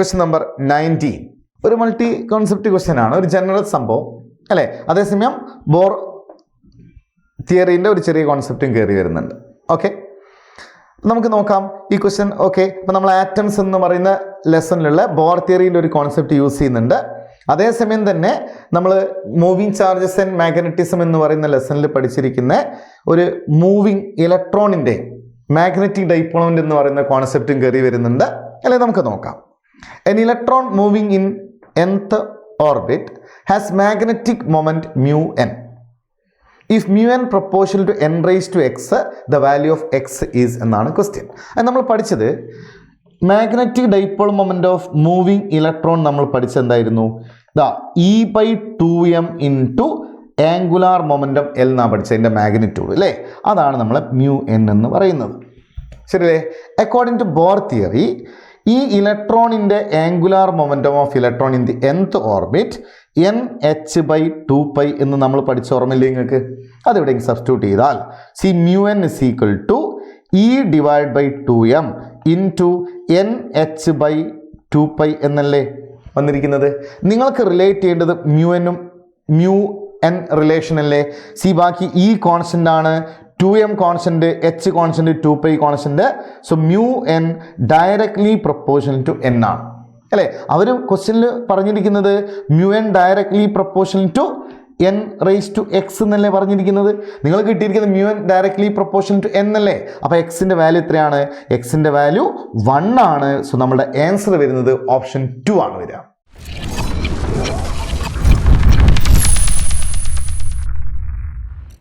Question number 19 ഒരു multi concept question ആണ്, ഒരു ജനറൽ സംഭവം അല്ലേ. അതേസമയം ബോർ തിയറിൻ്റെ ഒരു ചെറിയ കോൺസെപ്റ്റും കയറി വരുന്നുണ്ട്. ഓക്കെ, നമുക്ക് നോക്കാം ഈ ക്വസ്റ്റ്യൻ. ഓക്കെ, അപ്പോൾ നമ്മൾ ആറ്റംസ് എന്ന് പറയുന്ന ലെസണിലുള്ള ബോർ തിയറിൻ്റെ ഒരു കോൺസെപ്റ്റ് യൂസ് ചെയ്യുന്നുണ്ട്. അതേസമയം തന്നെ നമ്മൾ മൂവിങ് ചാർജസ് ആൻഡ് മാഗ്നറ്റിസം എന്ന് പറയുന്ന ലെസണിൽ പഠിച്ചിരിക്കുന്ന ഒരു മൂവിങ് ഇലക്ട്രോണിൻ്റെ മാഗ്നറ്റിക് ഡൈപോൾ മൊമെന്റ് എന്ന് പറയുന്ന കോൺസെപ്റ്റും കയറി വരുന്നുണ്ട് അല്ലെ. നമുക്ക് നോക്കാം. An electron moving in nth orbit has magnetic moment mu n. If mu n proportional to n raised to x, the value of x is എന്നാണ് ക്വസ്റ്റ്യൻ. അത് നമ്മൾ പഠിച്ചത് magnetic dipole moment of moving electron നമ്മൾ പഠിച്ചത് എന്തായിരുന്നു? E/2m into angular momentum L എന്നാണ് പഠിച്ചത്, അതിൻ്റെ മാഗ്നിറ്റ്യൂഡ് അല്ലേ. അതാണ് നമ്മൾ mu n എന്ന് പറയുന്നത്, ശരിയല്ലേ. അക്കോർഡിംഗ് ടു ബോർ തിയറി ഈ ഇലക്ട്രോണിൻ്റെ angular momentum of electron in the nth orbit nh/2π എന്ന് നമ്മൾ പഠിച്ച ഓർമ്മയില്ലേ നിങ്ങൾക്ക്? അതിവിടെ സബ്സ്റ്റിറ്റ്യൂട്ട് ചെയ്താൽ mu n is equal to E/2m into nh/2π എന്നല്ലേ വന്നിരിക്കുന്നത്. നിങ്ങൾക്ക് റിലേറ്റ് ചെയ്യേണ്ടത് mu n റിലേഷൻ അല്ലേ. ബാക്കി ഈ കോൺസ്റ്റൻ്റ് ആണ്, 2m constant, h constant, 2π constant. So mu n directly proportional to n ആണ് അല്ലേ. അവർ ക്വസ്റ്റ്യനിൽ പറഞ്ഞിരിക്കുന്നത് mu n directly proportional to n raise to x എന്നല്ലേ പറഞ്ഞിരിക്കുന്നത്. നിങ്ങൾ കിട്ടിയിരിക്കുന്നത് mu n directly proportional to n അല്ലേ. അപ്പോൾ എക്സിൻ്റെ വാല്യൂ എത്രയാണ്? എക്സിൻ്റെ വാല്യൂ 1 ആണ്. സോ നമ്മുടെ ആൻസർ വരുന്നത് ഓപ്ഷൻ 2 ആണ് വരിക.